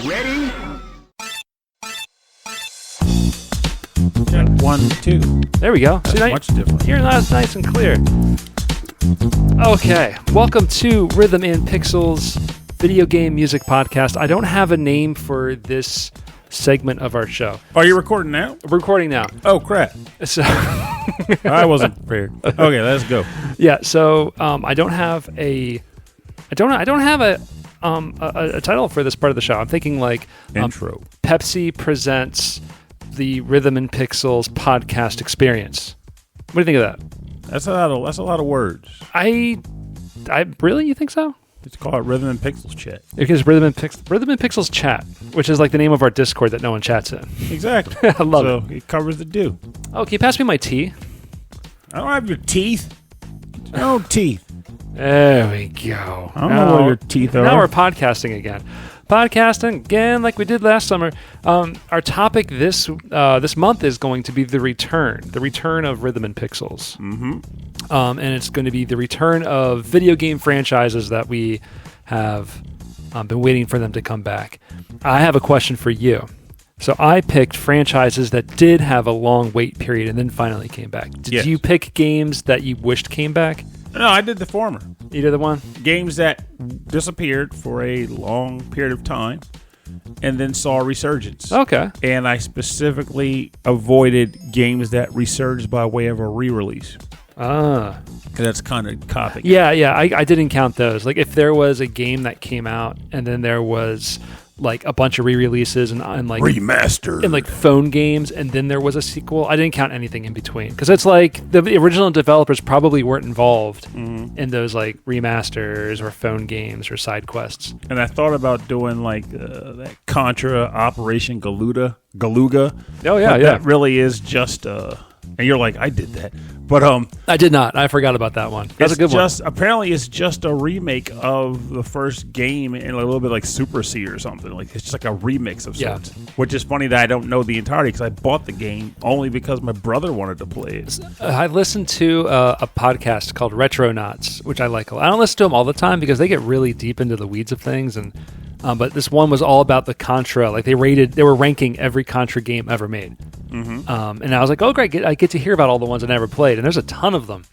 Ready? Check 1, 2. There we go. That's much different. Hearing that nice and clear. Okay, welcome to Rhythm and Pixels video game music podcast. I don't have a name for this segment of our show. Are you recording now? We're recording now. Oh, crap. So I wasn't prepared. Okay, let's go. yeah, so I don't have a title for this part of the show. I'm thinking like Intro. Pepsi presents the Rhythm and Pixels podcast experience. What do you think of that? That's a lot of words. I really, you think so? It's called Rhythm and Pixels Chat. Because Rhythm and Pixels Chat, which is like the name of our Discord that no one chats in. Exactly. I love it. So it covers the do. Oh, can you pass me my tea? I don't have your teeth. No teeth. There we go. I don't know what your teeth are. Now we're podcasting again. Podcasting again like we did last summer. Our topic this month is going to be the return of Rhythm and Pixels. Mm-hmm. And it's going to be the return of video game franchises that we have been waiting for them to come back. I have a question for you. So I picked franchises that did have a long wait period and then finally came back. Did you pick games that you wished came back? No, I did the former. You did the one? Games that disappeared for a long period of time and then saw a resurgence. Okay. And I specifically avoided games that resurged by way of a re-release. Ah. That's kind of copying. Yeah, I didn't count those. Like, if there was a game that came out and then there was like a bunch of re-releases and like remastered and like phone games and then there was a sequel, I didn't count anything in between because it's like the original developers probably weren't involved in those like remasters or phone games or side quests. And I thought about doing like that Contra Operation Galuga. Oh yeah, That really is just and you're like, I did that. But I did not. I forgot about that one. That's a good one. Apparently, it's just a remake of the first game and a little bit like Super C or something. Like it's just like a remix of sorts. Which is funny that I don't know the entirety because I bought the game only because my brother wanted to play it. I listened to a podcast called Retronauts, which I like a lot. I don't listen to them all the time because they get really deep into the weeds of things and. But this one was all about the Contra. Like they were ranking every Contra game ever made. Mm-hmm. And I was like, oh great, I get to hear about all the ones I never played. And there's a ton of them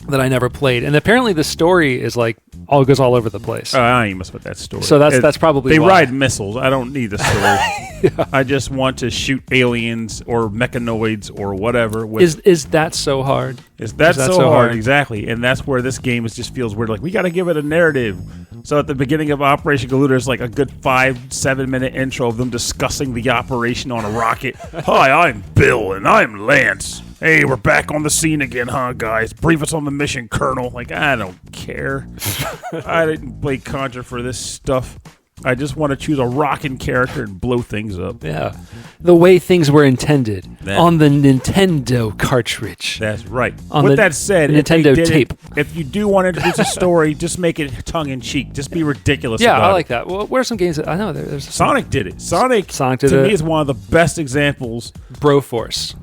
that I never played. And apparently the story is like goes all over the place. I ain't mess with that story. So that's probably they why. Ride missiles. I don't need the story. Yeah. I just want to shoot aliens or mechanoids or whatever. Is that so hard? Is that so hard? Exactly. And that's where this game just feels weird. Like we got to give it a narrative. So at the beginning of Operation Galuga, there's like a good 5-7 minute intro of them discussing the operation on a rocket. Hi, I'm Bill and I'm Lance. Hey, we're back on the scene again, huh, guys? Brief us on the mission, Colonel. Like, I don't care. I didn't play Contra for this stuff. I just want to choose a rockin' character and blow things up. Yeah. The way things were intended on the Nintendo cartridge. That's right. With that said, Nintendo tape. If you do want to introduce a story, just make it tongue-in-cheek. Just be ridiculous about it. Yeah, I like that. Well, what are some games that... I know there's... Sonic did it. Sonic did to it. me, is one of the best examples. Broforce.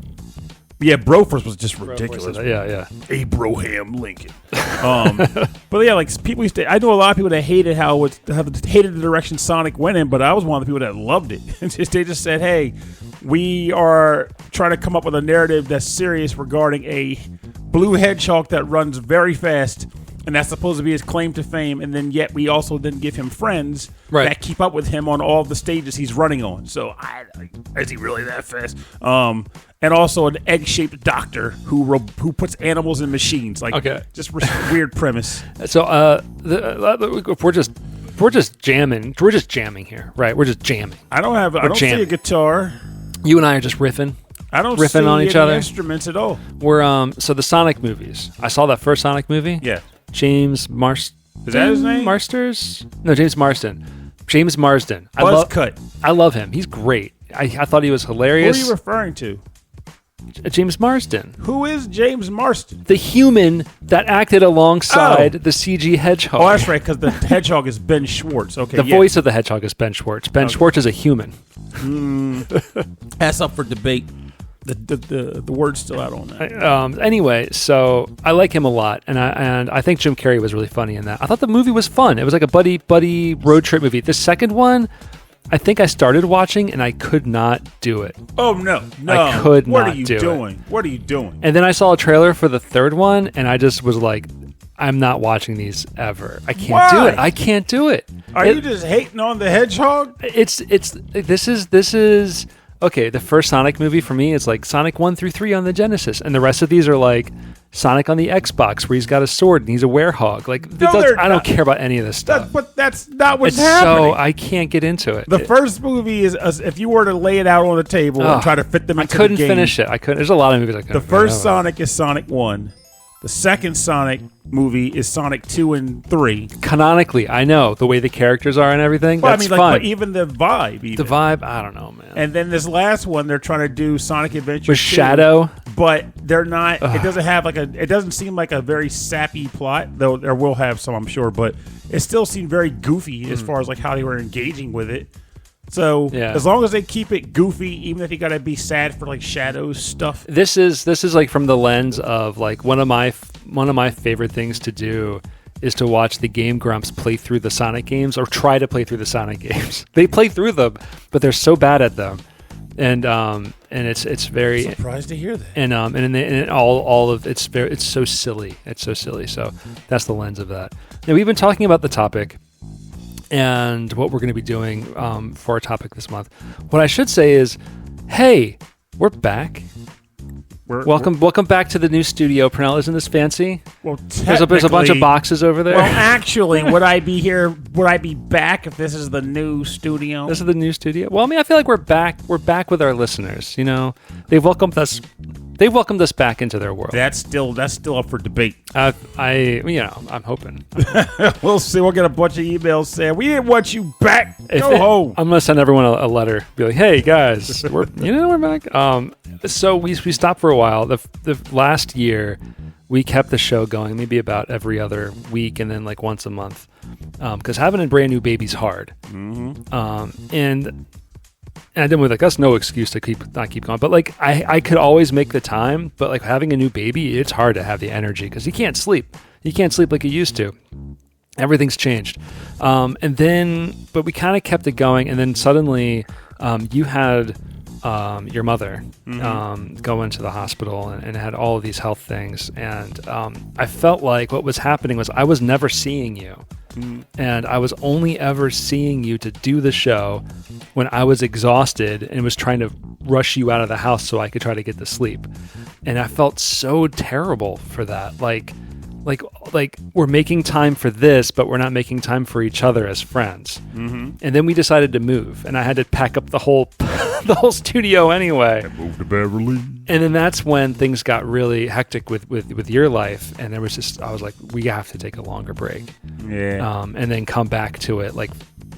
Yeah, Broforce was just ridiculous. Yeah. Abraham Lincoln. But yeah, like people used to. I know a lot of people that hated hated the direction Sonic went in, but I was one of the people that loved it. They just said, "Hey, we are trying to come up with a narrative that's serious regarding a blue hedgehog that runs very fast." And that's supposed to be his claim to fame, and then yet we also then give him friends that keep up with him on all the stages he's running on. So, is he really that fast? And also an egg-shaped doctor who puts animals in machines. Like, just weird premise. So, we're just jamming. We're just jamming here, right? We're just jamming. I don't see a guitar. You and I are just riffing. I don't riffing see on each other. Instruments at all. We're so the Sonic movies. I saw that first Sonic movie. Yeah. James Marsden. Is that his name? James Marsden. James Marsden. Buzzcut. I love him. He's great. I thought he was hilarious. Who are you referring to? James Marsden. Who is James Marsden? The human that acted alongside the CG hedgehog. Oh, that's right, because the hedgehog is Ben Schwartz. Okay, the voice of the hedgehog is Ben Schwartz. Ben Schwartz is a human. That's up for debate. The word's still out on that. Anyway, so I like him a lot, and I think Jim Carrey was really funny in that. I thought the movie was fun. It was like a buddy road trip movie. The second one, I think I started watching and I could not do it. Oh no! I could what not are you do doing? it. What are you doing? And then I saw a trailer for the third one, and I just was like, I'm not watching these ever. I can't do it. I can't do it. Are you just hating on the hedgehog? This is okay. The first Sonic movie for me is like Sonic 1 through 3 on the Genesis, and the rest of these are like Sonic on the Xbox, where he's got a sword and he's a werehog. Like I don't care about any of this stuff. But that's not what's happening. So I can't get into it. The first movie is if you were to lay it out on the table and try to fit them into I couldn't the game, finish it. I couldn't. There's a lot of movies I couldn't. The first Sonic is Sonic 1. The second Sonic movie is Sonic 2 and 3. Canonically, I know the way the characters are and everything. Well, that's fine. fine. But even the vibe. The vibe, I don't know, man. And then this last one, they're trying to do Sonic Adventure with 2, Shadow, but they're not. It doesn't have it doesn't seem like a very sappy plot, though there will have some, I'm sure. But it still seemed very goofy as far as like how they were engaging with it. So as long as they keep it goofy, even if you got to be sad for like Shadow's stuff. This is like from the lens of like one of my favorite things to do is to watch the Game Grumps play through the Sonic games or try to play through the Sonic games. They play through them, but they're so bad at them, and it's very surprised to hear that. And all of it's so silly. It's so silly. So that's the lens of that. Now we've been talking about the topic and what we're going to be doing for our topic this month. What I should say is, hey, we're back. Welcome back to the new studio, Pernell. Isn't this fancy? Well, there's a bunch of boxes over there. Well, actually, would I be here? Would I be back if this is the new studio? This is the new studio. Well, I mean, I feel like we're back. We're back with our listeners. You know, they've welcomed us. They welcomed us back into their world. That's still up for debate. I'm hoping. We'll see. We'll get a bunch of emails saying we didn't want you back. Go home. I'm gonna send everyone a letter. Be like, hey guys, we're back. So we stopped for a while. The last year, we kept the show going, maybe about every other week, and then like once a month, because having a brand new baby's hard. Mm-hmm. And I didn't like that's no excuse to not keep going. But like I could always make the time, but like having a new baby, it's hard to have the energy because you can't sleep. You can't sleep like you used to. Everything's changed. But we kind of kept it going, and then suddenly you had your mother go into the hospital and had all of these health things, and I felt like what was happening was I was never seeing you. And I was only ever seeing you to do the show when I was exhausted and was trying to rush you out of the house so I could try to get to sleep. And I felt so terrible for that. Like we're making time for this, but we're not making time for each other as friends. Mm-hmm. And then we decided to move, and I had to pack up the whole the whole studio anyway. I moved to Beverly. And then that's when things got really hectic with your life, and I was like, we have to take a longer break. Yeah. And then come back to it like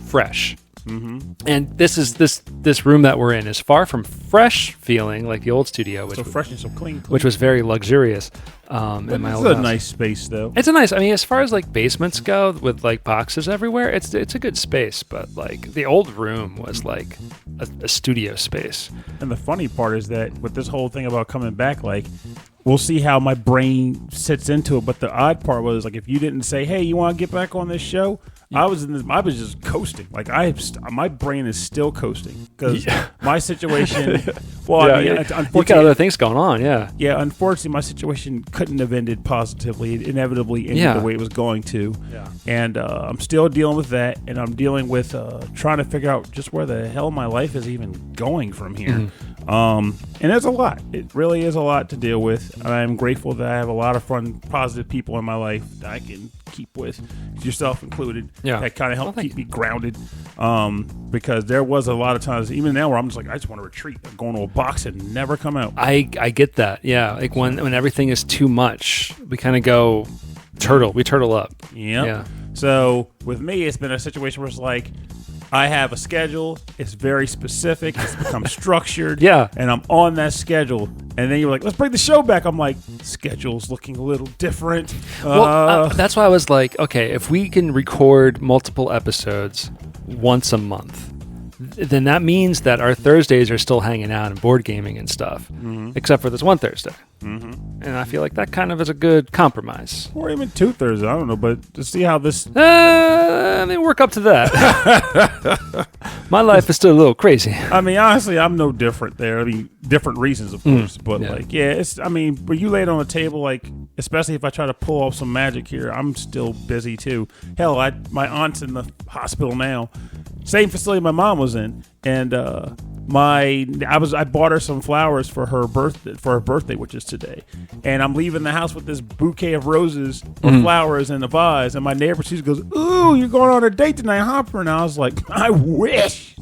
fresh. Mm-hmm. And this room that we're in is far from fresh feeling like the old studio, which so fresh and so clean. Which was very luxurious. In my old house. It's a nice space, though. It's a nice. I mean, as far as like basements go, with like boxes everywhere, it's a good space. But like the old room was like a studio space. And the funny part is that with this whole thing about coming back, like we'll see how my brain sits into it. But the odd part was like if you didn't say, "Hey, you want to get back on this show?" I was just coasting. Like my brain is still coasting because my situation. Well, I mean, unfortunately, you got other things going on. Yeah. Yeah. Unfortunately, my situation couldn't have ended positively. It inevitably ended the way it was going to. Yeah. And I'm still dealing with that, and I'm dealing with trying to figure out just where the hell my life is even going from here. Mm-hmm. And it's a lot. It really is a lot to deal with. I'm grateful that I have a lot of fun, positive people in my life that I can keep with, yourself included. Yeah. That kind of helped keep me grounded. Because there was a lot of times, even now, where I'm just like, I just want to retreat, go into a box and never come out. I get that. Yeah. Like when everything is too much, we kind of go we turtle up. Yep. Yeah. So with me, it's been a situation where it's like, I have a schedule. It's very specific. It's become structured. Yeah. And I'm on that schedule. And then you're like, let's bring the show back. I'm like, schedule's looking a little different. Well, that's why I was like, okay, if we can record multiple episodes once a month, then that means that our Thursdays are still hanging out and board gaming and stuff, except for this one Thursday. Mm-hmm. And I feel like that kind of is a good compromise. Or even two-thirds, I don't know, but to see how this... I mean, work up to that. My life is still a little crazy. I mean, honestly, I'm no different there. I mean, different reasons, of course. But, it's... I mean, when you lay it on the table, like, especially if I try to pull off some magic here, I'm still busy, too. Hell, my aunt's in the hospital now. Same facility my mom was in. And, I bought her some flowers for her birthday, which is today, and I'm leaving the house with this bouquet of roses or flowers in a vase, and my neighbor, she goes, "Ooh, you're going on a date tonight, Hopper?" And I was like, "I wish."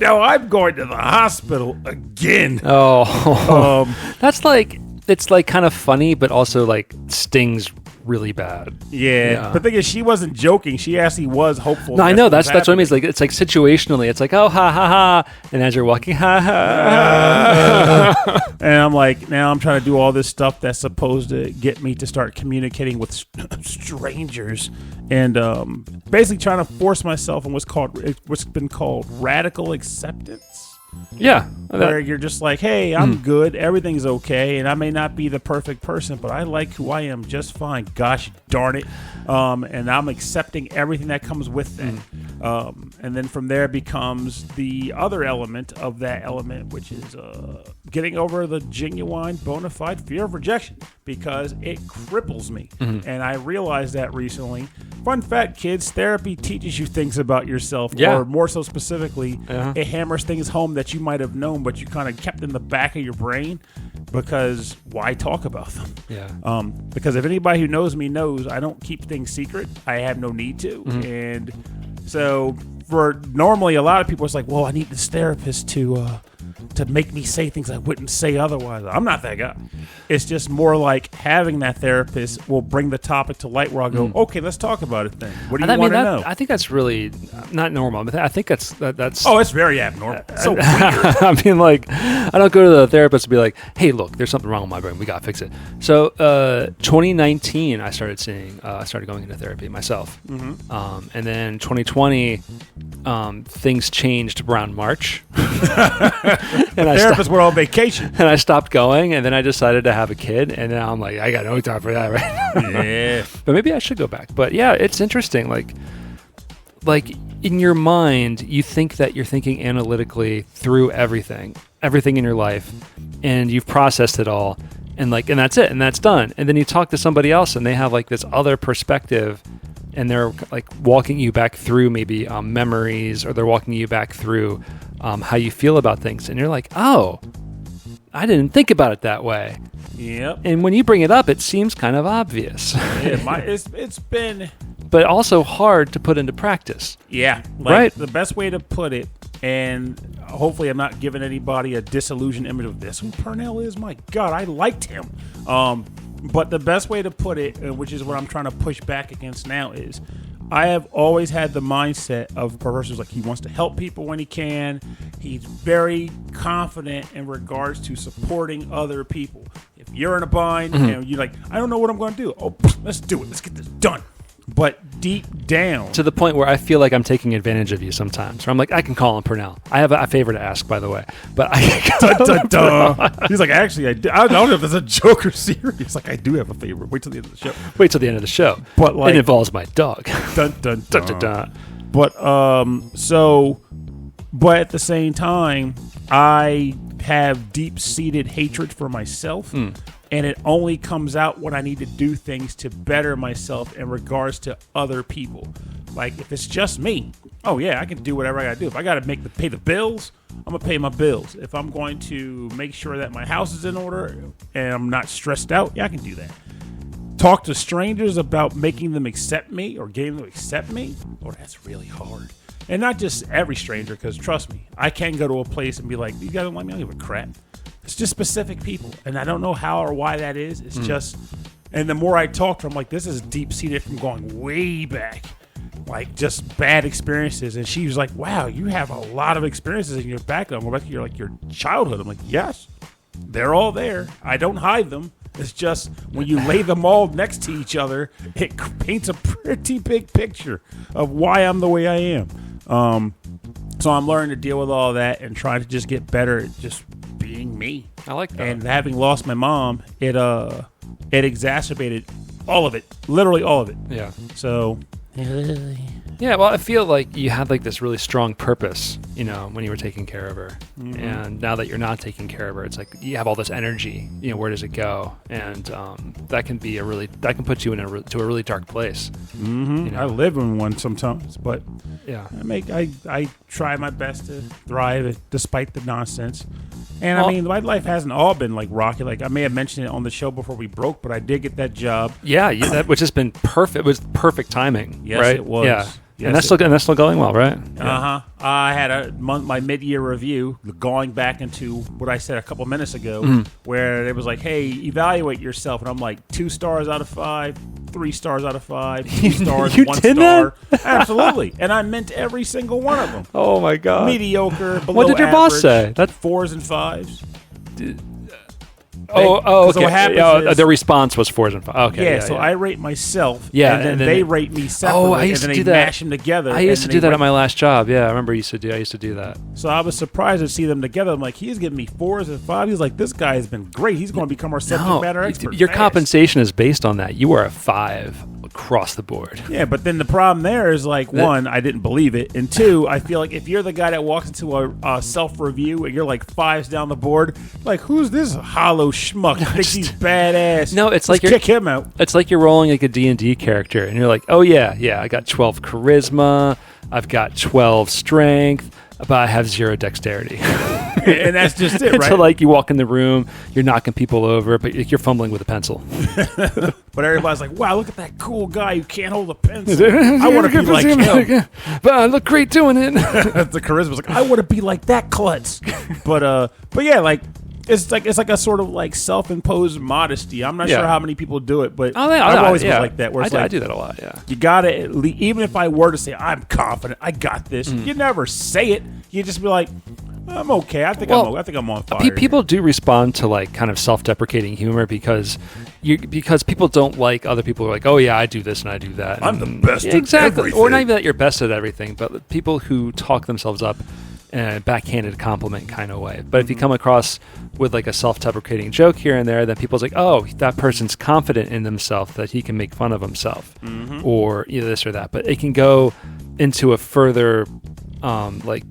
Now I'm going to the hospital again. Oh, that's like, it's like kind of funny, but also like stings really bad. Yeah. But the thing is, she wasn't joking. She actually was hopeful. No, I know. That's what I mean. It's like situationally. It's like, oh, ha, ha, ha. And as you're walking, ha, ha, ha. And I'm like, now I'm trying to do all this stuff that's supposed to get me to start communicating with strangers. And basically trying to force myself on what's been called radical acceptance. Yeah. Where you're just like, hey, I'm good. Everything's okay. And I may not be the perfect person, but I like who I am just fine. Gosh darn it. And I'm accepting everything that comes with that. And then from there becomes the other element of that element, which is getting over the genuine, bona fide fear of rejection, because it cripples me. And I realized that recently. Fun fact, kids, therapy teaches you things about yourself, or more so specifically, it hammers things home that you might have known, but you kind of kept in the back of your brain, because why talk about them? Yeah. Because if anybody who knows me knows I don't keep things secret. I have no need to. And so for normally a lot of people, it's like, well, I need this therapist to make me say things I wouldn't say otherwise. I'm not that guy. It's just more like having that therapist will bring the topic to light where I'll go, okay, let's talk about it then. What do you want to know? I think that's really not normal. I think that's... Oh, it's very abnormal. So weird. I mean, like, I don't go to the therapist and be like, hey, look, there's something wrong with my brain. We got to fix it. So 2019, I started going into therapy myself. And then 2020, things changed around March. And therapists were on vacation. And I stopped going, and then I decided to have a kid, and now I'm like, I got no time for that right now. Yeah. But maybe I should go back. But yeah, it's interesting. Like in your mind, you think that you're thinking analytically through everything in your life, and you've processed it all, and that's it, and that's done. And then you talk to somebody else, and they have like this other perspective, and they're like walking you back through maybe memories, or they're walking you back through how you feel about things, and you're like, oh, I didn't think about it that way. Yep. And when you bring it up, it seems kind of obvious. Yeah, it's been... But also hard to put into practice. Yeah. Right? The best way to put it, and hopefully I'm not giving anybody a disillusioned image of this, who Purnell is, my God, I liked him. But the best way to put it, which is what I'm trying to push back against now, is I have always had the mindset of a person who's like, he wants to help people when he can. He's very confident in regards to supporting other people. If you're in a bind and you're like, I don't know what I'm going to do. Oh, let's do it. Let's get this done. But deep down, to the point where I feel like I'm taking advantage of you sometimes. Where I'm like, I can call him Purnell. I have a favor to ask, by the way. But he's like, actually, I don't know if it's a joke or serious. Like, I do have a favor. Wait till the end of the show. Wait till the end of the show. But like, it involves my dog. Dun, dun, dun. Dun, dun, dun. But but at the same time, I have deep-seated hatred for myself. And it only comes out when I need to do things to better myself in regards to other people. Like, if it's just me, oh, yeah, I can do whatever I got to do. If I got to pay the bills, I'm going to pay my bills. If I'm going to make sure that my house is in order and I'm not stressed out, yeah, I can do that. Talk to strangers about making them accept me or getting them to accept me, oh, that's really hard. And not just every stranger, because trust me, I can go to a place and be like, you guys don't like me, I don't give a crap. It's just specific people, and I don't know how or why that is. It's just, and the more I talk to them, I'm like, this is deep-seated from going way back, like just bad experiences. And she was like, wow, you have a lot of experiences in your background. Back to your childhood. I'm like, yes, they're all there. I don't hide them. It's just when you lay them all next to each other, it paints a pretty big picture of why I'm the way I am. So I'm learning to deal with all that and trying to just get better at just being me. I like that. And having lost my mom, it it exacerbated all of it, literally all of it. Yeah. So. Yeah, well, I feel like you had like this really strong purpose, you know, when you were taking care of her, and now that you're not taking care of her, it's like you have all this energy. You know, where does it go? And that can put you to a really dark place. Mm-hmm. You know? I live in one sometimes, but yeah, I try my best to thrive despite the nonsense. And well, I mean, my life hasn't all been like rocky. Like I may have mentioned it on the show before we broke, but I did get that job. Yeah, which has been perfect. It was perfect timing. Yes, right? it was. Yeah. Yes, and that's still going well, right? Yeah. I had my mid-year review, going back into what I said a couple minutes ago, where it was like, "Hey, evaluate yourself," and I'm like, 2 stars out of 5, 3 stars out of 5, 2 stars, You 1 did star, absolutely, and I meant every single one of them. Oh my god! Mediocre, below What did your boss say? That's 4s and 5s. Okay. So what happens is, the response was 4s and 5s. Okay. Yeah, so I rate myself, Yeah, and then they rate me separately, I used and to then do they that. mash them together. I used to do that rate at my last job. Yeah, I remember I used to do that. So I was surprised to see them together. I'm like, he's giving me 4s and 5s. He's like, this guy has been great. He's going to become our subject matter expert. Your fast. compensation is based on that. You are a 5 across the board. Yeah, but then the problem there is like, one, I didn't believe it, and 2, I feel like if you're the guy that walks into a self-review and you're like 5s down the board, like, who's this hollow schmuck? Thinks he's badass. No, it's Let's like kick him out. It's like you're rolling like a D&D character, and you're like, oh yeah, I got 12 charisma, I've got 12 strength, but I have 0 dexterity. And that's just it, right? So like you walk in the room, you're knocking people over, but you're fumbling with a pencil. But everybody's like, wow, look at that cool guy who can't hold a pencil. I want to be like him. But I look great doing it. The charisma's like, I want to be like that klutz. But yeah, like it's like a sort of like self-imposed modesty. I'm not sure how many people do it, but I've always been like that. Where it's I do that a lot. Yeah, you gotta even if I were to say I'm confident, I got this. You never say it. You just be like, I'm okay. I think I'm on fire. People do respond to like kind of self-deprecating humor because people don't like other people who are like, oh yeah, I do this and I do that. I'm the best at everything. Or not even that you're best at everything, but people who talk themselves up in a backhanded compliment kind of way. But if you come across with like a self-deprecating joke here and there, then people's like, oh, that person's confident in themselves that he can make fun of himself, or either this or that. But it can go into a further like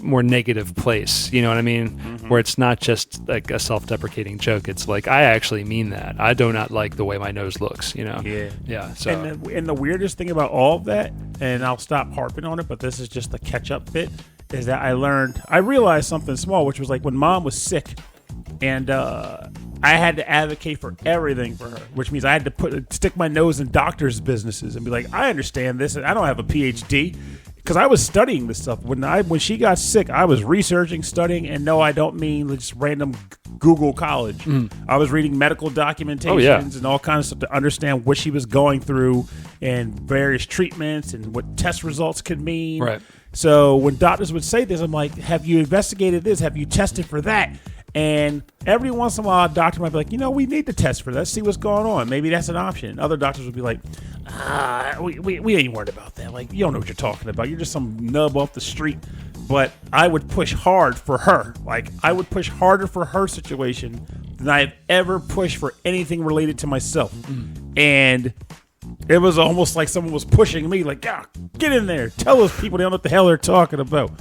more negative place, you know what I mean? Where it's not just like a self-deprecating joke. It's like, I actually mean that. I do not like the way my nose looks, you know? Yeah. So and the weirdest thing about all of that, and I'll stop harping on it, but this is just the catch-up bit, is that I realized something small, which was like when Mom was sick, and I had to advocate for everything for her, which means I had to stick my nose in doctors' businesses and be like, I understand this, and I don't have a PhD. Because I was studying this stuff. When she got sick, I was researching, studying, and no, I don't mean just random Google college. I was reading medical documentations and all kinds of stuff to understand what she was going through and various treatments and what test results could mean. Right. So when doctors would say this, I'm like, have you investigated this? Have you tested for that? And every once in a while, a doctor might be like, we need to test for that, see what's going on. Maybe that's an option. Other doctors would be like, we ain't worried about that. Like, you don't know what you're talking about. You're just some nub off the street. But I would push hard for her. Like, I would push harder for her situation than I've ever pushed for anything related to myself. And it was almost like someone was pushing me, like, get in there. Tell those people they don't know what the hell they're talking about.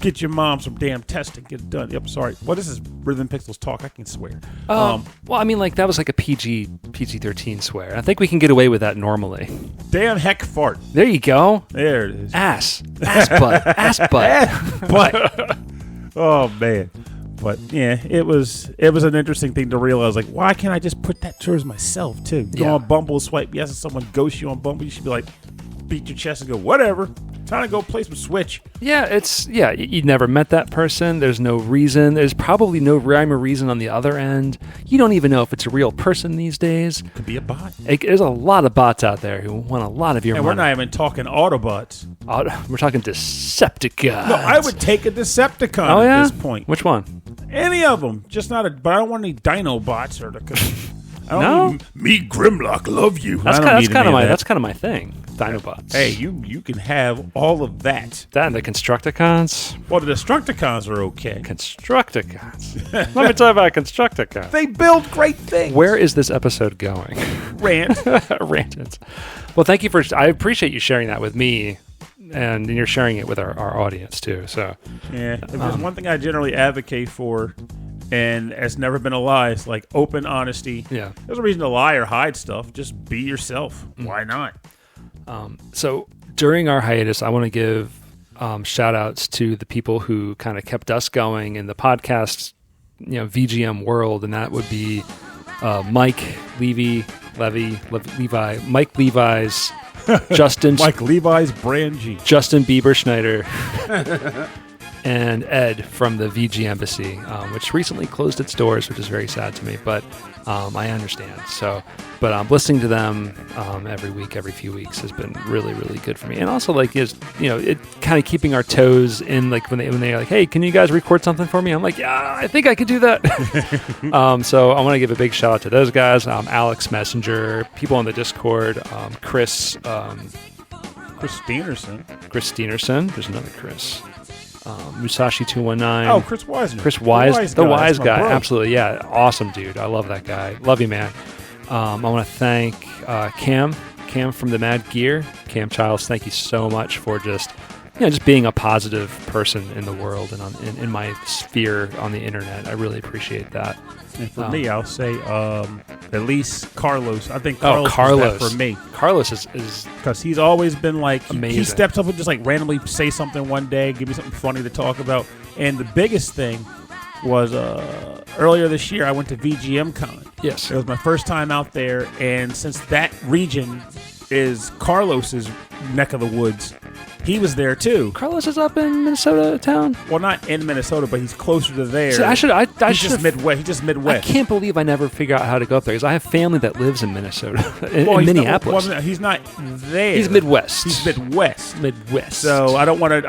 Get your mom some damn testing. Get it done. Yep, sorry. Well, this is Rhythm Pixels talk. I can swear. Well, I mean, like, that was like a PG-13 swear. I think we can get away with that normally. Damn heck fart. There you go. There it is. Ass butt. But oh man. But yeah, it was an interesting thing to realize. Like, why can't I just put that towards myself too? Go on Bumble, swipe yes, if someone ghosts you on Bumble, you should be like, beat your chest and go, whatever. Time to go play some Switch. Yeah, you never met that person. There's no reason. There's probably no rhyme or reason on the other end. You don't even know if it's a real person these days. Could be a bot. There's a lot of bots out there who want a lot of your money. And we're not even talking Autobots. We're talking Decepticons. No, I would take a Decepticon at this point. Which one? Any of them. Just not but I don't want any Dinobots or No? Me, Grimlock, love you. That's kind of my thing. Dinobots. Hey, you can have all of that. That and the Constructicons. Well, the Destructicons are okay. Constructicons. Let me tell you about Constructicons. They build great things. Where is this episode going? Rant. Rant. Well, thank you I appreciate you sharing that with me, and you're sharing it with our audience too. So yeah, if there's one thing I generally advocate for, and it's never been a lie, it's like open honesty. Yeah. There's a reason to lie or hide stuff. Just be yourself. Why not? So during our hiatus, I want to give shout outs to the people who kind of kept us going in the podcast, VGM world. And that would be Mike Levi, Mike Levi's, Justin, Mike Levi's, Brand G, Justin Bieber Schneider, and Ed from the VG Embassy, which recently closed its doors, which is very sad to me, but I understand. But listening to them every week, every few weeks has been really, really good for me. And also, it kind of keeping our toes in, like when they're like, hey, can you guys record something for me? I'm like, yeah, I think I could do that. So I want to give a big shout out to those guys, Alex Messenger, people on the Discord, Chris Steenerson. There's another Chris. Musashi 219. Oh, Chris Wiseman. The wise guy. Absolutely, yeah, awesome dude. I love that guy. Love you, man. I want to thank Cam from the Mad Gear. Cam Childs, thank you so much for just being a positive person in the world and in my sphere on the internet. I really appreciate that. And for me, I'll say at least Carlos. I think Carlos is that for me. Carlos is because he's always been like amazing. He steps up and just like randomly say something one day, give me something funny to talk about. And the biggest thing was earlier this year I went to VGM Con. Yes, it was my first time out there, and since that region is Carlos's neck of the woods, he was there too. Carlos is up in Minnesota town. Well, not in Minnesota, but he's closer to there. So he's just Midwest. He's just Midwest. I can't believe I never figured out how to go up there because I have family that lives in Minnesota, in Minneapolis. He's not there. He's Midwest. So I don't want to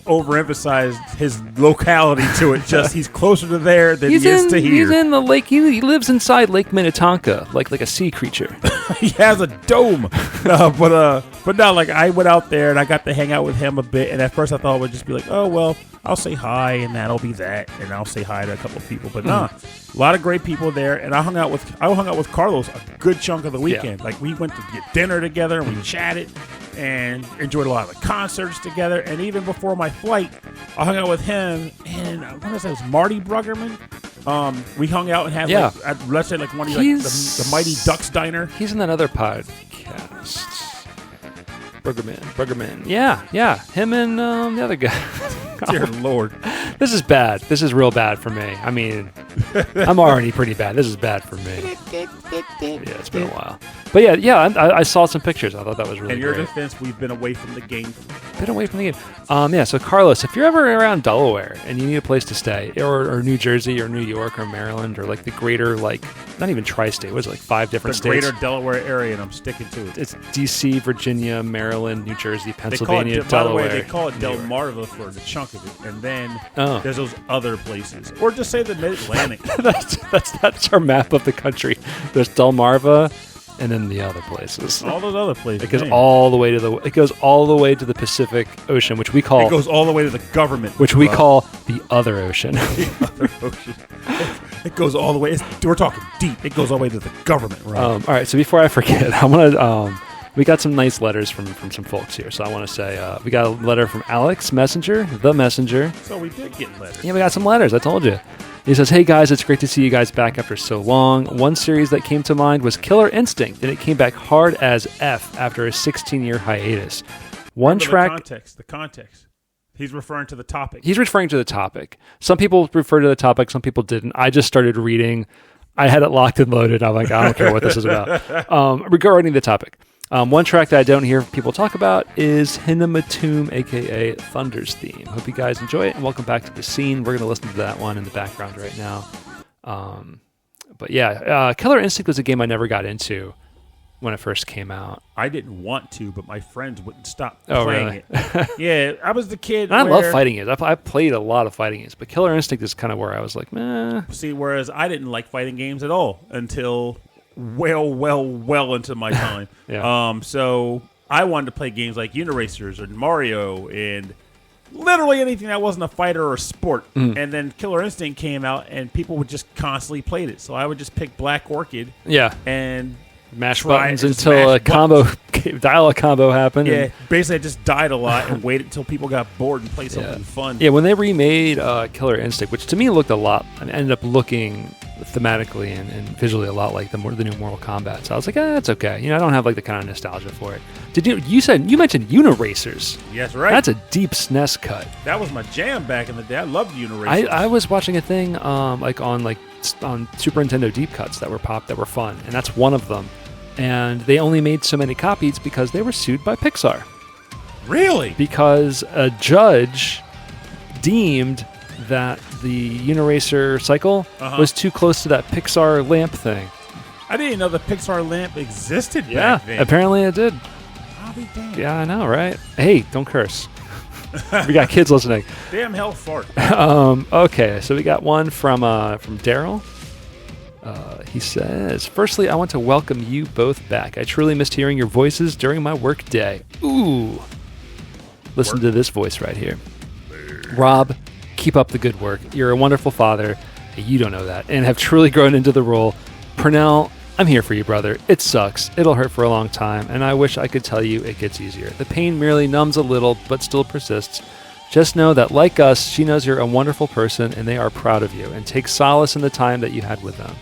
overemphasize his locality to it. Just he's closer to there than he is to here. He's in the lake. He lives inside Lake Minnetonka, like a sea creature. He has a dome. But no, like I went out there and I got to hang out with him a bit. And at first I thought it would just be like, oh well, I'll say hi and that'll be that, and I'll say hi to a couple of people. But nah, a lot of great people there. And I hung out with Carlos a good chunk of the weekend. Yeah. Like we went to get dinner together and we chatted and enjoyed a lot of the concerts together. And even before my flight, I hung out with him and what was that? It was Marty Bruggerman. We hung out and had let's say like one of the Mighty Ducks Diner. He's in that other podcast. Bruggerman. Yeah. Him and the other guy. Dear Lord. This is bad. This is real bad for me. I mean, I'm already pretty bad. This is bad for me. Yeah, it's been a while. But I saw some pictures. I thought that was really great. In your defense, we've been away from the game. So Carlos, if you're ever around Delaware and you need a place to stay, or New Jersey or New York or Maryland or like the greater, like not even tri-state, what is it, like 5 different states? The greater Delaware area, and I'm sticking to it. It's D.C., Virginia, Maryland, New Jersey, Pennsylvania, Delaware. By the way, they call it Delmarva for the chunk of it, and then there's those other places. Or just say the Mid-Atlantic. that's our map of the country. There's Delmarva, and then the other places. All those other places. It goes all the way to the Pacific Ocean, which we call. It goes all the way to the government, which we call the other ocean. The other ocean. It goes all the way. We're talking deep. It goes all the way to the government. Right. All right. So before I forget, I want to. We got some nice letters from some folks here. So I want to say we got a letter from Alex Messenger, the Messenger. So we did get letters. Yeah, we got some letters. I told you. He says, hey guys, it's great to see you guys back after so long. One series that came to mind was Killer Instinct, and it came back hard as F after a 16-year hiatus. The context. He's referring to the topic. Some people refer to the topic, some people didn't. I just started reading. I had it locked and loaded. I'm like, I don't care what this is about. Regarding the topic. One track that I don't hear people talk about is Hinamatum, a.k.a. Thunder's theme. Hope you guys enjoy it, and welcome back to the scene. We're going to listen to that one in the background right now. But yeah, Killer Instinct was a game I never got into when it first came out. I didn't want to, but my friends wouldn't stop playing it. Yeah, I was the kid. I love fighting games. I played a lot of fighting games, but Killer Instinct is kind of where I was like, meh. See, whereas I didn't like fighting games at all until well into my time. Yeah. So I wanted to play games like Uniracers or Mario and literally anything that wasn't a fighter or a sport. And then Killer Instinct came out, and people would just constantly play it. So I would just pick Black Orchid. Yeah. And mash try buttons it, just until mash a combo, dial-up combo happened. Yeah, basically I just died a lot and waited until people got bored and played something fun. Yeah, when they remade Killer Instinct, which to me looked a lot, and ended up looking thematically and visually a lot like the new Mortal Kombat. So I was like, that's okay. You know, I don't have like the kind of nostalgia for it. You mentioned Uniracers? Yes, right. That's a deep SNES cut. That was my jam back in the day. I loved Uniracers. I was watching a thing on Super Nintendo deep cuts that were fun, and that's one of them. And they only made so many copies because they were sued by Pixar. Really? Because a judge deemed that the Uniracer cycle was too close to that Pixar lamp thing. I didn't know the Pixar lamp existed back then. Apparently it did. I'll be damned. Yeah, I know, right? Hey, don't curse. We got kids listening. Damn hell fart. Okay, so we got one from Daryl. He says, firstly, I want to welcome you both back. I truly missed hearing your voices during my work day. Ooh. Listen to this voice right here. Rob, keep up the good work. You're a wonderful father. You don't know that. And have truly grown into the role. Purnell, I'm here for you, brother. It sucks. It'll hurt for a long time. And I wish I could tell you it gets easier. The pain merely numbs a little, but still persists. Just know that, like us, she knows you're a wonderful person and they are proud of you and take solace in the time that you had with them.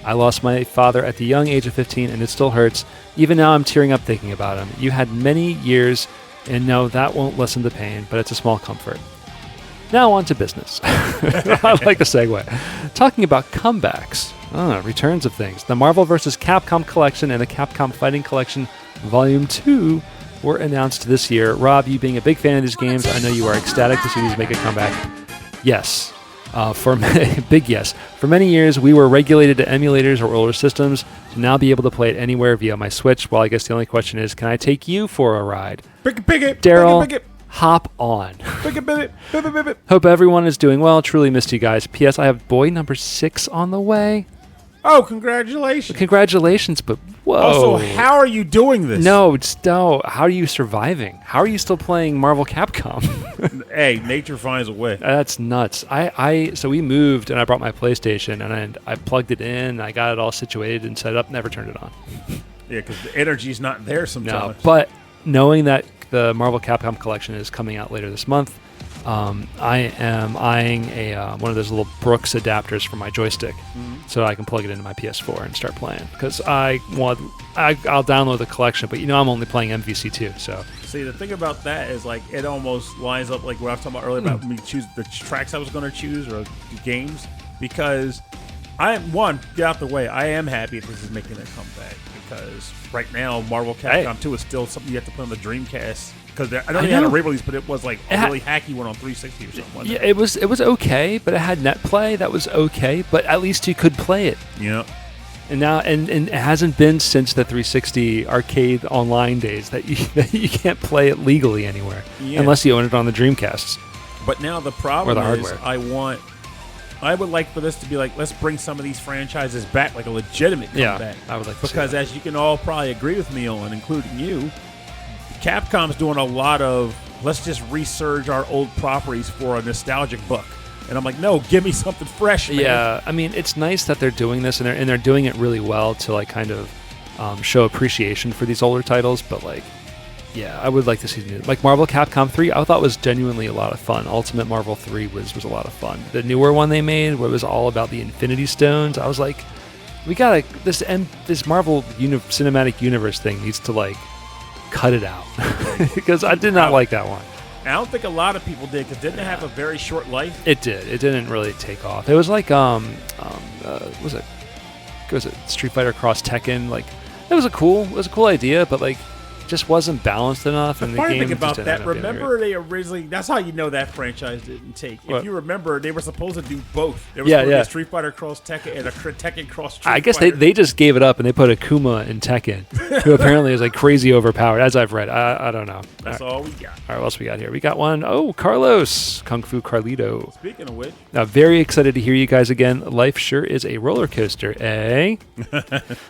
I lost my father at the young age of 15 and it still hurts. Even now I'm tearing up thinking about him. You had many years and no, that won't lessen the pain, but it's a small comfort. Now on to business. I like the segue. Talking about comebacks. Returns of things. The Marvel vs. Capcom Collection and the Capcom Fighting Collection Volume 2 were announced this year. Rob, you being a big fan of these games, I know you are ecstatic to see these make a comeback. Yes. Big yes. For many years, we were regulated to emulators or older systems. To now be able to play it anywhere via my Switch. Well, I guess the only question is, can I take you for a ride? Daryl, hop on. Hope everyone is doing well. Truly missed you guys. P.S. I have boy number 6 on the way. Oh, congratulations. Congratulations, but whoa. Also, how are you doing this? No, how are you surviving? How are you still playing Marvel Capcom? Hey, nature finds a way. That's nuts. So we moved, and I brought my PlayStation, and I plugged it in, I got it all situated and set up, never turned it on. Yeah, because the energy's not there sometimes. No, but knowing that the Marvel Capcom Collection is coming out later this month, I am eyeing one of those little Brooks adapters for my joystick, so I can plug it into my PS4 and start playing. Because I'll download the collection, but I'm only playing MVC2. So see, the thing about that is like it almost lines up like what I was talking about earlier about me choose the tracks I was going to choose or the games, because get out the way. I am happy this is making a comeback because right now Marvel Capcom 2 is still something you have to put on the Dreamcast. Because I know they had a re-release, but it was like a really hacky one on 360 or something. Yeah, it was okay, but it had net play. That was okay, but at least you could play it. Yeah. And now, and it hasn't been since the 360 arcade online days that you can't play it legally anywhere unless you own it on the Dreamcasts. But now the problem or the is, hardware. I would like for this to be like, let's bring some of these franchises back, like a legitimate comeback. I would like to because see that. As you can all probably agree with me on, including you, Capcom's doing a lot of let's just resurge our old properties for a nostalgic buck, and I'm like, no, give me something fresh, man. Yeah, I mean, it's nice that they're doing this, and they're doing it really well to like kind of show appreciation for these older titles. But like, yeah, I would like to see like Marvel Capcom 3. I thought was genuinely a lot of fun. Ultimate Marvel 3 was a lot of fun. The newer one they made, where it was all about the Infinity Stones, I was like, we gotta this Marvel Cinematic Universe thing needs to like cut it out because I did not like that one. I don't think a lot of people did because didn't it have a very short life? It did. It didn't really take off. It was like was it Street Fighter Cross Tekken? Like it was a cool idea, but like just wasn't balanced enough. And the funny game thing about just that, ended up being remember they originally, that's how you know that franchise didn't take. What? If you remember, they were supposed to do both. There was Yeah, supposed to be yeah. a Street Fighter cross Tekken and a Tekken cross Street I guess Fighter. they just gave it up and they put Akuma in Tekken, who apparently is like crazy overpowered, as I've read. I don't know. That's all we got. All right, what else we got here? We got one. Oh, Carlos, Kung Fu Carlito. Speaking of which, Now, very excited to hear you guys again. Life sure is a roller coaster, eh?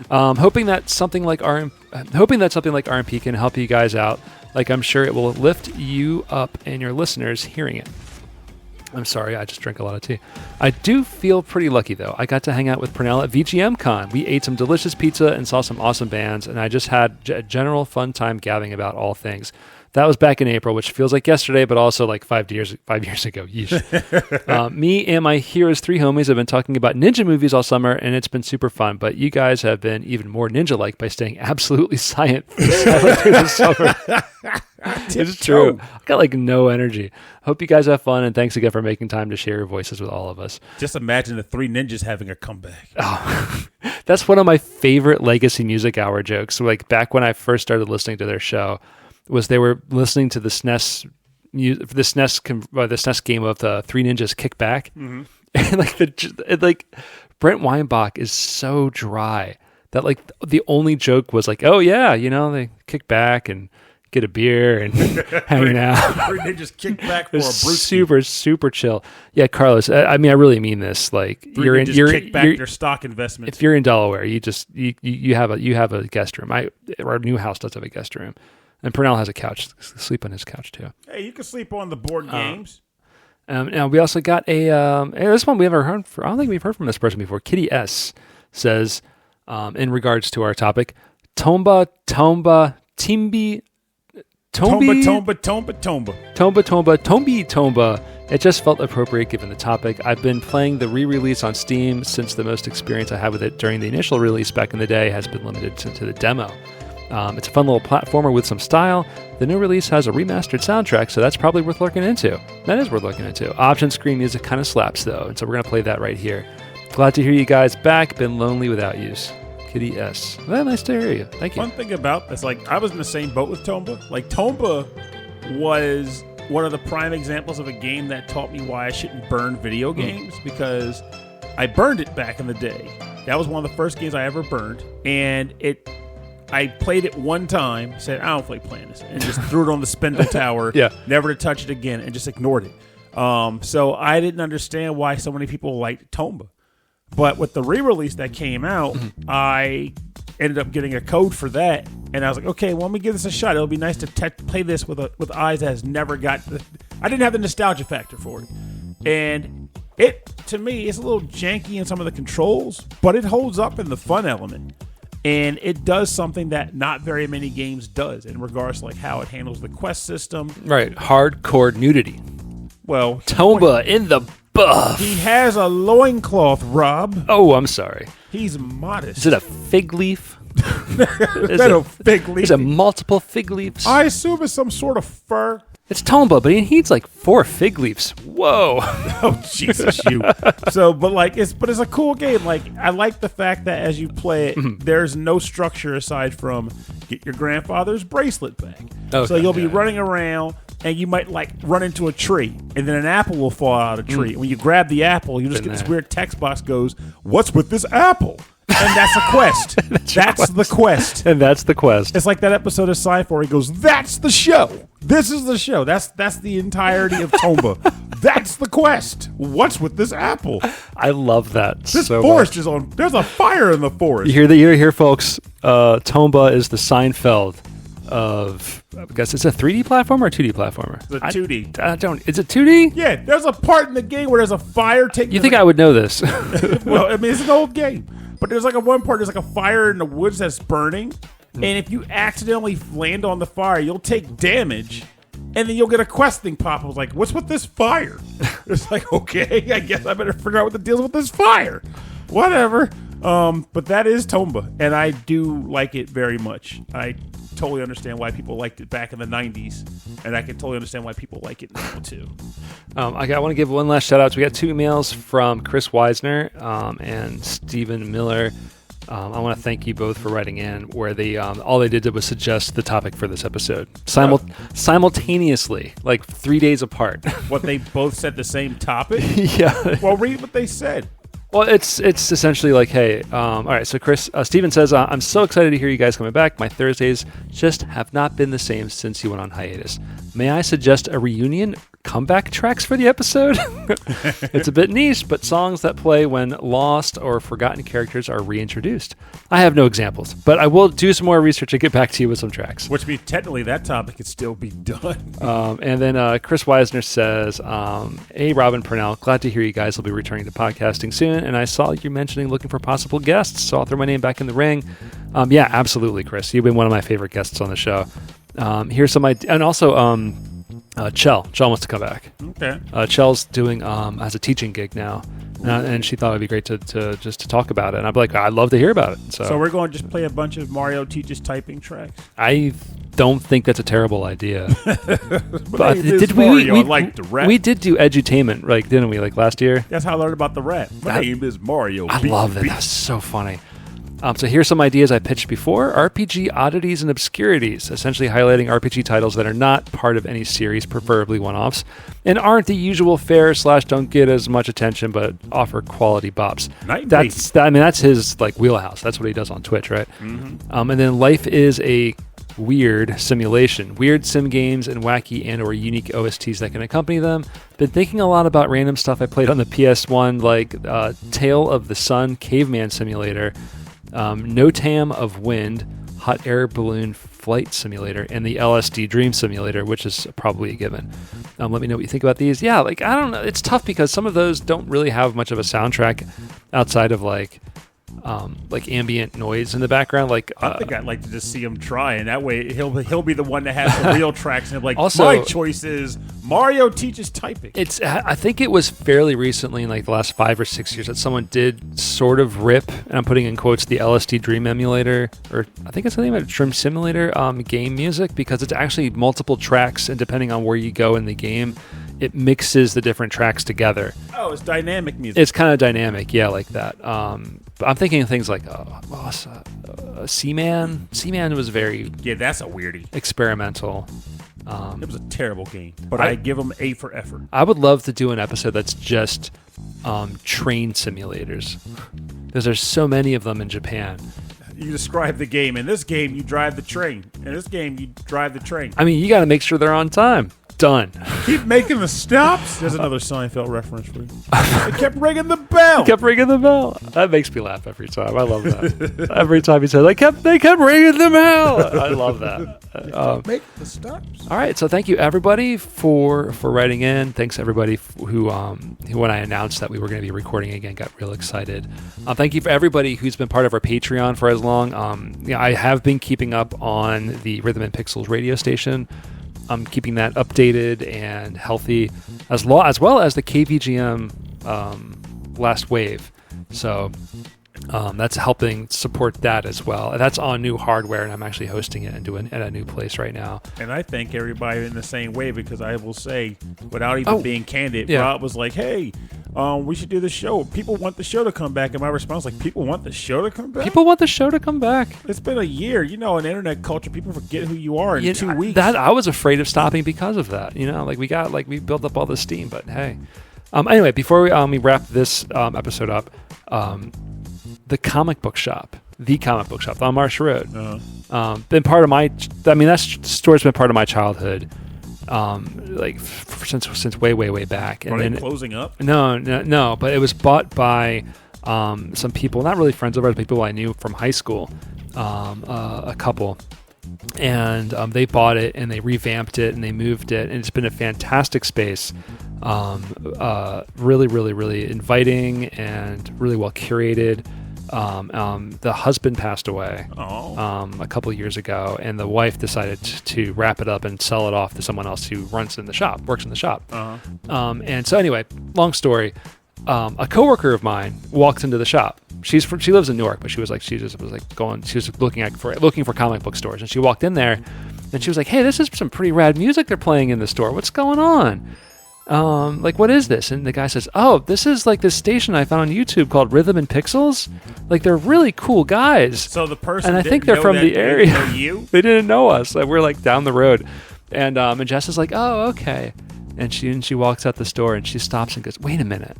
Hoping that something like R&P can help you guys out. Like I'm sure it will lift you up and your listeners hearing it. I'm sorry, I just drank a lot of tea. I do feel pretty lucky, though. I got to hang out with Pernell at VGM Con. We ate some delicious pizza and saw some awesome bands, and I just had a general fun time gabbing about all things. That was back in April, which feels like yesterday, but also like 5 years ago. Yeesh. Me and my Heroes 3 homies have been talking about ninja movies all summer, and it's been super fun. But you guys have been even more ninja-like by staying absolutely silent through the summer. It's true. I got like no energy. Hope you guys have fun, and thanks again for making time to share your voices with all of us. just imagine the three ninjas having a comeback. Oh, that's one of my favorite Legacy Music Hour jokes. Like back when I first started listening to their show, was they were listening to the SNES game of the Three Ninjas Kick Back, and like Brent Weinbach is so dry that like the only joke was like, oh yeah, they kick back and get a beer and hanging out. Three ninjas kick back for a It's brewski. super chill. Yeah, Carlos. I mean, I really mean this. Like Three ninjas kick back their stock investments. if you're in Delaware, you have a guest room. Our new house does have a guest room. And Pernell has a couch. Sleep on his couch, too. Hey, you can sleep on the board games. Now, we also got this one we haven't heard from. I don't think we've heard from this person before. Kitty S. says, in regards to our topic, Tomba, Timbi, Tomba. It just felt appropriate given the topic. I've been playing the re-release on Steam since the most experience I had with it during the initial release back in the day has been limited to the demo. It's a fun little platformer with some style. The new release has a remastered soundtrack, so that's probably worth looking into. That is worth looking into. Option screen music kind of slaps, though, and so we're going to play that right here. Glad to hear you guys back. Been lonely without yous. Kitty S. Well, nice to hear you. Thank you. One thing about this, like I was in the same boat with Tomba. Like Tomba was one of the prime examples of a game that taught me why I shouldn't burn video games, because I burned it back in the day. That was one of the first games I ever burned, and I played it one time, said, I don't feel like playing this, and just threw it on the spindle tower, never to touch it again, and just ignored it. So I didn't understand why so many people liked Tomba. But with the re-release that came out, I ended up getting a code for that, and I was like, okay, well, let me give this a shot. It'll be nice to play this with eyes that has never got... I didn't have the nostalgia factor for it. And it, to me, it's a little janky in some of the controls, but it holds up in the fun element. And it does something that not very many games does in regards to like how it handles the quest system. Right. Hardcore nudity. Well, Tomba in the buff. he has a loincloth, Rob. Oh, I'm sorry. He's modest. Is it a fig leaf? Is that a fig leaf? Is it multiple fig leaves? I assume it's some sort of fur. It's Tomba, but he needs like 4 fig leaves. Whoa. Oh, Jesus, you. So, but it's a cool game. Like, I like the fact that as you play it, there's no structure aside from get your grandfather's bracelet back. Okay, so you'll be running around, and you might like run into a tree, and then an apple will fall out of a tree. And when you grab the apple, you just get this weird text box goes, "What's with this apple?" And that's a quest. That's the quest. And that's the quest. It's like that episode of Sci-Fi where he goes, "That's the show. This is the show. That's the entirety of Tomba. That's the quest. What's with this apple? I love that. This so forest much. is on. There's a fire in the forest." You hear here, folks. Tomba is the Seinfeld of. I guess it's a 3D platformer or a 2D platformer. It's a 2D. I don't. Is it 2D? Yeah, there's a part in the game where there's a fire taking. You think I would know this? Well, I mean, it's an old game, but there's like one part. There's like a fire in the woods that's burning, and if you accidentally land on the fire, you'll take damage. And then you'll get a quest thing pop up. I was like, what's with this fire? It's like, okay, I guess I better figure out what the deal is with this fire. Whatever. But that is Tomba, and I do like it very much. I totally understand why people liked it back in the 90s, and I can totally understand why people like it now, too. I want to give one last shout-out. We got 2 emails from Chris Weisner and Stephen Miller. I want to thank you both for writing in, where they all they did was suggest the topic for this episode simultaneously, like 3 days apart. What, they both said the same topic? Yeah. Well, read what they said. Well, it's essentially like, hey, all right, so Steven says, I'm so excited to hear you guys coming back. My Thursdays just have not been the same since you went on hiatus. May I suggest a reunion comeback tracks for the episode? It's a bit niche, but songs that play when lost or forgotten characters are reintroduced. I have no examples, but I will do some more research and get back to you with some tracks. Which means technically that topic could still be done. And then Chris Weisner says, hey, Robin Purnell, glad to hear you guys will be returning to podcasting soon. And I saw you mentioning looking for possible guests, so I'll throw my name back in the ring. Yeah, absolutely, Chris. You've been one of my favorite guests on the show. Here's some ideas. And also, Chell wants to come back. Okay. Chell's doing has a teaching gig now, and she thought it'd be great to just to talk about it. And I'd be like, I'd love to hear about it. So we're going to just play a bunch of Mario Teaches Typing tracks. I don't think that's a terrible idea. But did Mario, I like the rap. We did do edutainment, like, didn't we? Like last year. That's how I learned about the rap. My name is Mario. I love that. That's so funny. So here's some ideas I pitched before. RPG oddities and obscurities, essentially highlighting RPG titles that are not part of any series, preferably one-offs, and aren't the usual fare / don't get as much attention, but offer quality bops. That's his like wheelhouse. That's what he does on Twitch, right? Mm-hmm. And then life is a weird simulation. Weird sim games and wacky and or unique OSTs that can accompany them. Been thinking a lot about random stuff I played on the PS1, like Tale of the Sun Caveman Simulator, NOTAM of Wind, Hot Air Balloon Flight Simulator, and the LSD Dream Simulator, which is probably a given. Let me know what you think about these. Yeah, like, I don't know. It's tough because some of those don't really have much of a soundtrack outside of like ambient noise in the background. Like, I think I'd like to just see him try, and that way he'll be the one that has the real tracks. And like, also, my choice is Mario Teaches Typing. I think it was fairly recently, in like the last 5 or 6 years, that someone did sort of rip, and I'm putting in quotes, the LSD Dream emulator, or I think it's the name of it, Dream Simulator game music, because it's actually multiple tracks, and depending on where you go in the game, it mixes the different tracks together. Oh, it's dynamic music. It's kind of dynamic, yeah, like that. But I'm thinking of things like Seaman. Seaman was very that's a weirdie. Experimental. It was a terrible game, but I give them A for effort. I would love to do an episode that's just train simulators, because there's so many of them in Japan. You describe the game. In this game, you drive the train. In this game, you drive the train. I mean, you got to make sure they're on time. Done. Keep making the stops. There's another Seinfeld reference for you. They kept ringing the bell. That makes me laugh every time. I love that. Every time he says, they kept ringing the bell. I love that. Make the stops. All right. So thank you everybody for writing in. Thanks everybody who when I announced that we were going to be recording again, got real excited. Thank you for everybody who's been part of our Patreon for as long. I have been keeping up on the Rhythm and Pixels radio station. I'm keeping that updated and healthy, as well as the KVGM Last Wave. So that's helping support that as well. That's on new hardware, and I'm actually hosting it at a new place right now. And I thank everybody in the same way, because I will say, without even being candid, Rob was like, hey, we should do the show. People want the show to come back. And my response was like, people want the show to come back? People want the show to come back. It's been a year. In internet culture, people forget who you are in 2 weeks. I was afraid of stopping because of that. We built up all this steam, but hey. Anyway, before we wrap this episode up, the comic book shop on Marsh Road, been part of my. That store's been part of my childhood, since way back. And are they closing up? No. But it was bought by some people, not really friends of ours, people I knew from high school, a couple. And they bought it and they revamped it and they moved it, and it's been a fantastic space. Really, really, really inviting and really well curated. The husband passed away a couple of years ago, and the wife decided to wrap it up and sell it off to someone else who works in the shop. And so anyway, long story. A coworker of mine walks into the shop. She lives in Newark, but she was looking for comic book stores, and she walked in there, and she was like, "Hey, this is some pretty rad music they're playing in the store. What's going on?" like, what is this? And the guy says, oh, this is like this station I found on YouTube called Rhythm and Pixels. Like, they're really cool guys. So the person, and I think they're from the area. They know you? They didn't know us. Like, we're like down the road, and Jess is like, oh, okay. And she walks out the store and she stops and goes, wait a minute.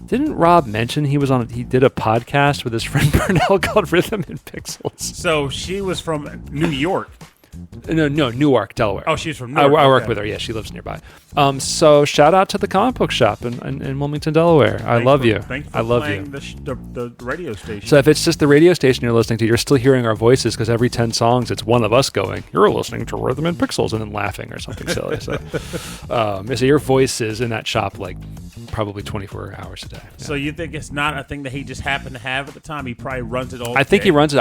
Didn't Rob mention he did a podcast with his friend Purnell called Rhythm and Pixels? So she was from New York. No, Newark, Delaware. Oh, she's from Newark. I work with her. Yeah, she lives nearby. So shout out to the comic book shop in Wilmington, Delaware. I love you. Thank you for I love playing you. The radio station. So if it's just the radio station you're listening to, you're still hearing our voices because every 10 songs it's one of us going, you're listening to Rhythm and Pixels, and then laughing or something silly. So your voice is in that shop like probably 24 hours a day. Yeah. So you think it's not a thing that he just happened to have at the time? He probably runs it all. I think he runs it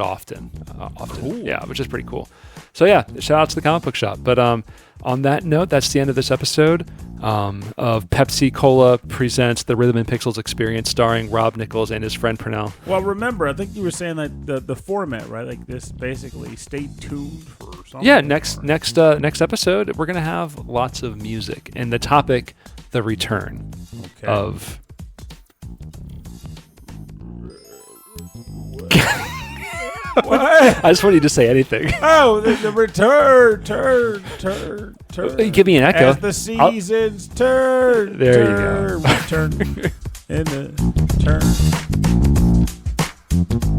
often. Cool. Yeah, which is pretty cool. So yeah, shout out to the comic book shop. But on that note, that's the end of this episode of Pepsi Cola presents the Rhythm and Pixels Experience, starring Rob Nichols and his friend Purnell. Well, remember, I think you were saying that the format, right? Like this, basically, stay tuned for something. Yeah, next episode, we're gonna have lots of music, and the topic, the return of. What? I just want you to say anything. Oh, the return, turn. Give me an echo. As the seasons turn. There turn, you go. Return in the turn.